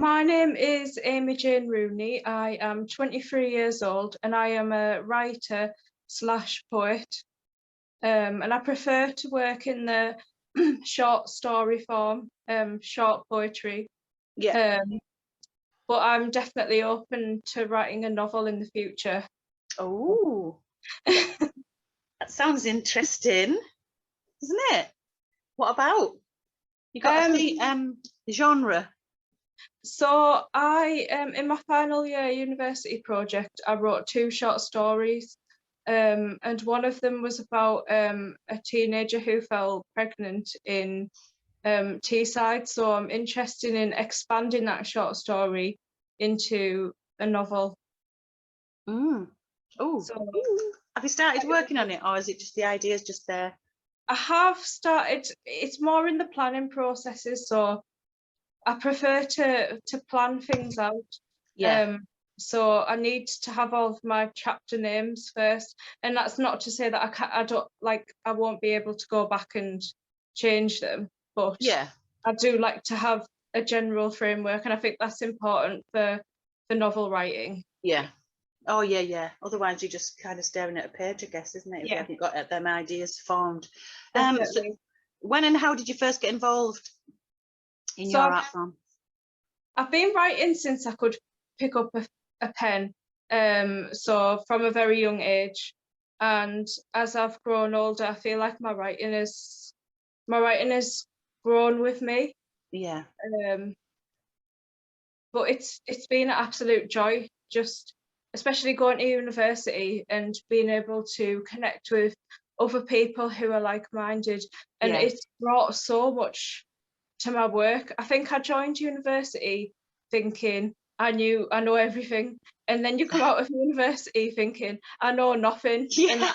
My name is Aimee Jane Rooney. I am 23 years old and I am a writer slash poet. And I prefer to work in the short story form, short poetry. Yeah. But I'm definitely open to writing a novel in the future. Oh, that sounds interesting, isn't it? What about? You got a genre? So I, in my final year university project, I wrote 2 short stories. And one of them was about a teenager who fell pregnant in Teesside. So I'm interested in expanding that short story into a novel. Oh, so have you started working on it, or is it just the ideas just there? I have started. It's more in the planning processes, so I prefer to plan things out. Yeah. So I need to have all of my chapter names first, and that's not to say that I won't be able to go back and change them, but Yeah, I do like to have a general framework, and I think that's important for novel writing. yeah. Oh yeah, yeah. Otherwise you're just kind of staring at a page, I guess, isn't it? If you Yeah, haven't got them ideas formed. definitely. So when and how did you first get involved in So your art form? I've been writing since I could pick up a pen, so from a very young age, and as I've grown older, I feel like my writing has grown with me. Yeah. But it's been an absolute joy, just especially going to university and being able to connect with other people who are like-minded, and Yeah. it's brought so much to my work. I think I joined university thinking I know everything, and then you come out of university thinking I know nothing. Yeah.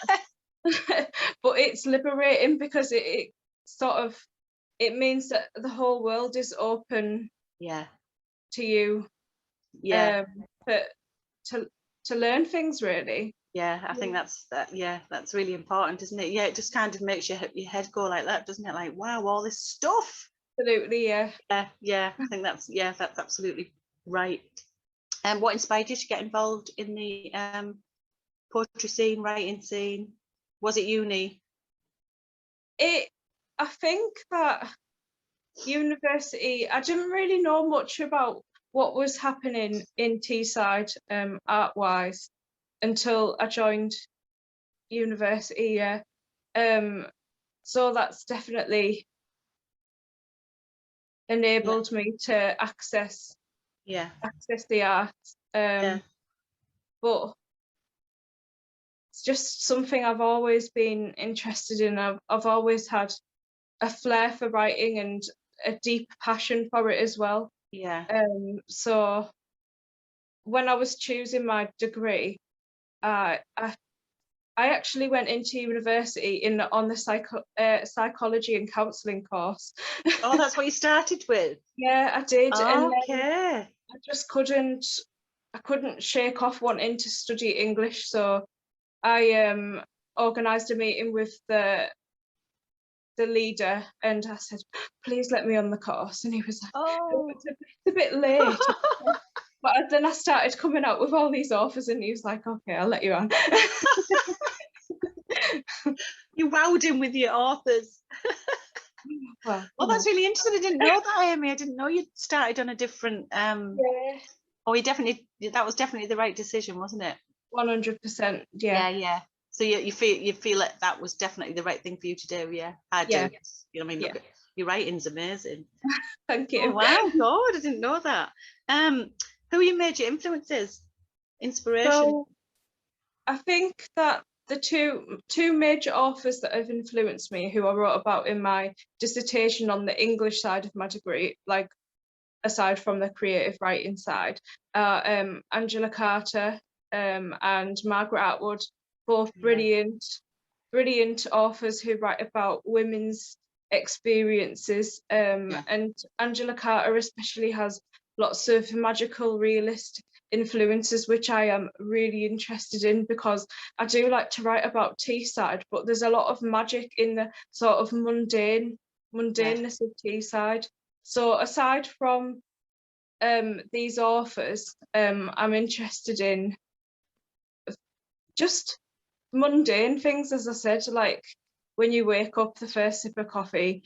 And but it's liberating because it sort of, it means that the whole world is open Yeah. to you, Yeah. but to learn things, really. Yeah, I think that's that's really important, isn't it? Yeah, it just kind of makes your head go like that, doesn't it? Like, wow, all this stuff. Absolutely, yeah. Yeah, I think that's absolutely right. And what inspired you to get involved in the poetry scene, writing scene? Was it uni? I think that university, I didn't really know much about what was happening in Teesside, art-wise, until I joined university, yeah. So that's definitely enabled me to access the arts. But it's just something I've always been interested in. I've always had a flair for writing and a deep passion for it as well. Yeah. So when I was choosing my degree, I actually went into university on the psychology and counselling course. Oh, that's what you started with? Yeah, I did. And Okay. I just couldn't shake off wanting to study English, so I organised a meeting with the leader and I said, please let me on the course, and he was like, oh, it's a bit late. But then I started coming out with all these offers and he was like, okay, I'll let you on. You wowed him with your authors. Well, that's really interesting. I didn't know that, Aimee. I didn't know you started on a different yeah. Oh, that was definitely the right decision, wasn't it? 100%, yeah. Yeah. So you feel like that was definitely the right thing for you to do, yeah? I do. You know, I mean, look at your writing's amazing. Thank you. Oh, wow, God, I didn't know that. Who are your major influences? Inspiration? So I think that the two major authors that have influenced me, who I wrote about in my dissertation on the English side of my degree, like aside from the creative writing side, are Angela Carter and Margaret Atwood, both brilliant authors who write about women's experiences. And Angela Carter especially has lots of magical realist influences, which I am really interested in, because I do like to write about Teesside, but there's a lot of magic in the sort of mundaneness of Teesside. So aside from these authors, I'm interested in just mundane things, as I said, like when you wake up, the first sip of coffee,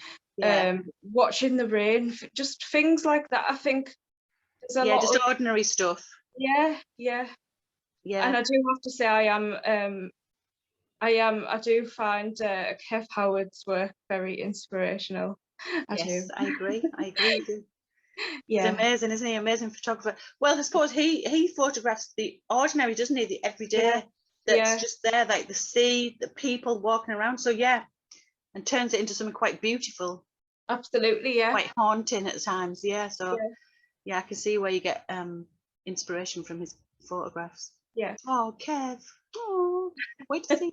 watching the rain, just things like that. I think there's a lot just of ordinary stuff. yeah. And I do have to say, I do find Kev Howard's work very inspirational. I agree with you. He's Yeah, amazing, isn't he? Amazing photographer. Well, I suppose he photographs the ordinary, doesn't he? The everyday that's just there, like the sea, the people walking around. So yeah, and turns it into something quite beautiful. absolutely, yeah. Quite haunting at times, yeah. So yeah, I can see where you get inspiration from his photographs. Yeah. Oh, Kev. Oh, wait to see.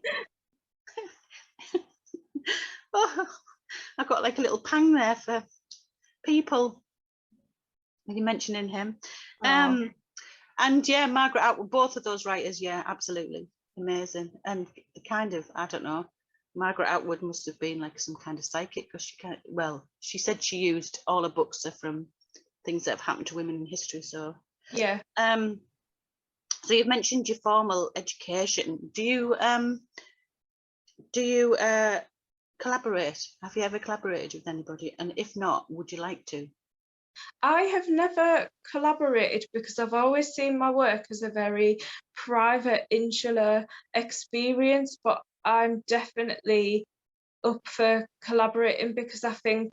Oh, I've got like a little pang there for people when you're mentioning him. And yeah, Margaret Atwood, both of those writers, yeah, absolutely amazing. And kind of, I don't know, Margaret Atwood must have been like some kind of psychic, because she said she used all her books are from things that have happened to women in history. So yeah. So you've mentioned your formal education. Do you collaborate? Have you ever collaborated with anybody? And if not, would you like to? I have never collaborated because I've always seen my work as a very private, insular experience, but I'm definitely up for collaborating because I think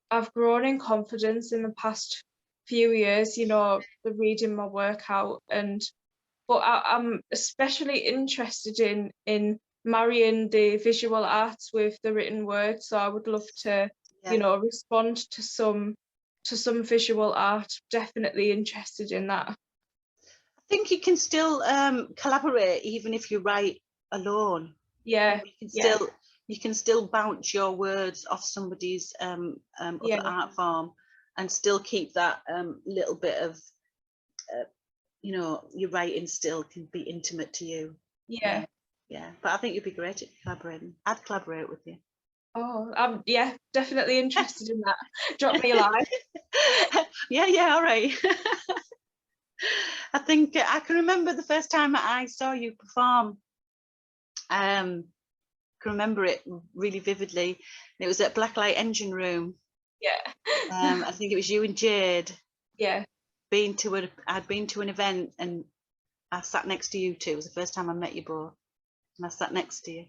I've grown in confidence in the past few years, you know, the reading my work out. But I'm especially interested in marrying the visual arts with the written word. So I would love to, you know, respond to some visual art. Definitely interested in that. I think you can still collaborate even if you write alone. Yeah. You can still bounce your words off somebody's other art form and still keep that little bit of you know, your writing still can be intimate to you. Yeah. But I think you'd be great at collaborating. I'd collaborate with you. Oh, I'm definitely interested in that. Drop me a line. Yeah, all right. I think I can remember the first time I saw you perform. I can remember it really vividly. It was at Blacklight Engine Room. Yeah. I think it was you and Jade. Yeah. I'd been to an event and I sat next to you two. It was the first time I met you both, and I sat next to you.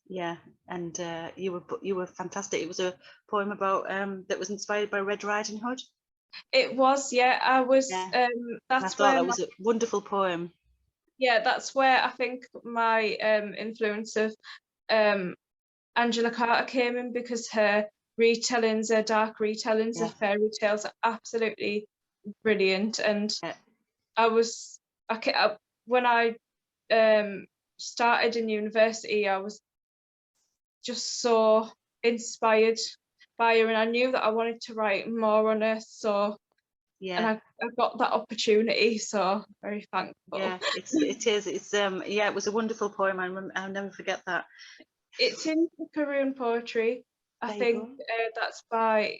Yeah, and you were fantastic. It was a poem about that was inspired by Red Riding Hood. It was, yeah. I was. That's where that was a wonderful poem. Yeah, that's where I think my influence of Angela Carter came in, because her retellings, her dark retellings of fairy tales are absolutely brilliant. And when I started in university, I was just so inspired by her, and I knew that I wanted to write more on her. So and I got that opportunity, so very thankful. Yeah, it is. It's it was a wonderful poem. I'll never forget that. It's in Picaroon Poetry. I think that's by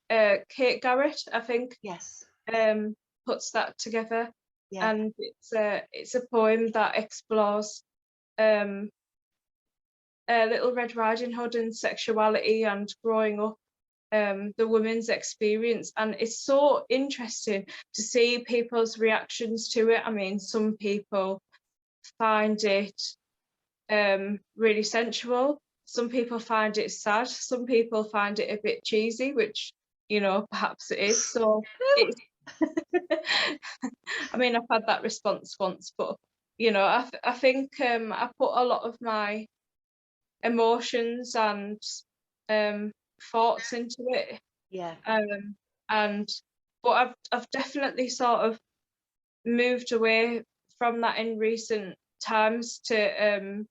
Kate Garrett, I think. Yes. Puts that together. Yeah. And it's a poem that explores Little Red Riding Hood and sexuality and growing up, the women's experience, and it's so interesting to see people's reactions to it. I mean, some people find it really sensual, some people find it sad, some people find it a bit cheesy, which, you know, perhaps it is. So it's I mean, I've had that response once, but you know, I think I put a lot of my emotions and thoughts into it. Yeah. But I've definitely sort of moved away from that in recent times to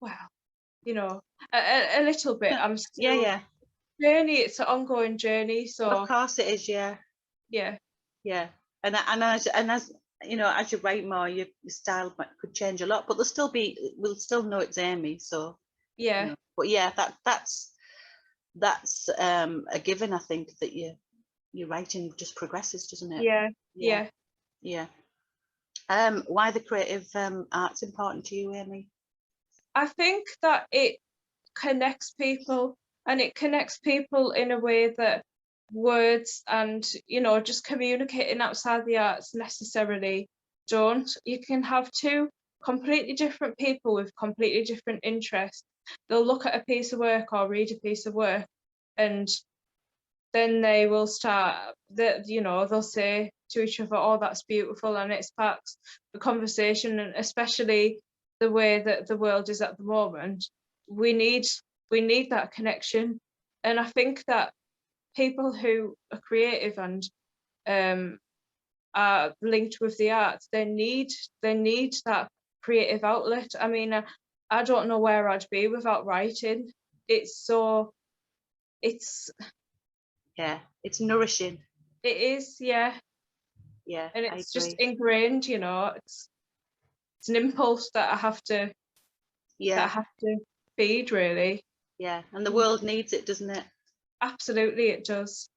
well, you know, a little bit. I'm still journey. It's an ongoing journey. So of course it is. Yeah. And as you know, as you write more, your style could change a lot, but we'll still know it's Aimee. So yeah. You know, but yeah, that's a given. I think that your writing just progresses, doesn't it? Yeah. Why the creative art's important to you, Aimee? I think that it connects people, and it connects people in a way that words and, you know, just communicating outside the arts necessarily don't. You can have two completely different people with completely different interests. They'll look at a piece of work or read a piece of work, and then they will start that, you know, they'll say to each other, oh, that's beautiful, and it sparks the conversation. And especially the way that the world is at the moment, we need that connection. And I think that people who are creative and are linked with the arts, they need that creative outlet. I mean, I don't know where I'd be without writing. It's it's nourishing. it is, yeah. And it's just ingrained, you know. It's an impulse that I have to feed, really. And the world needs it, doesn't it? Absolutely, it does.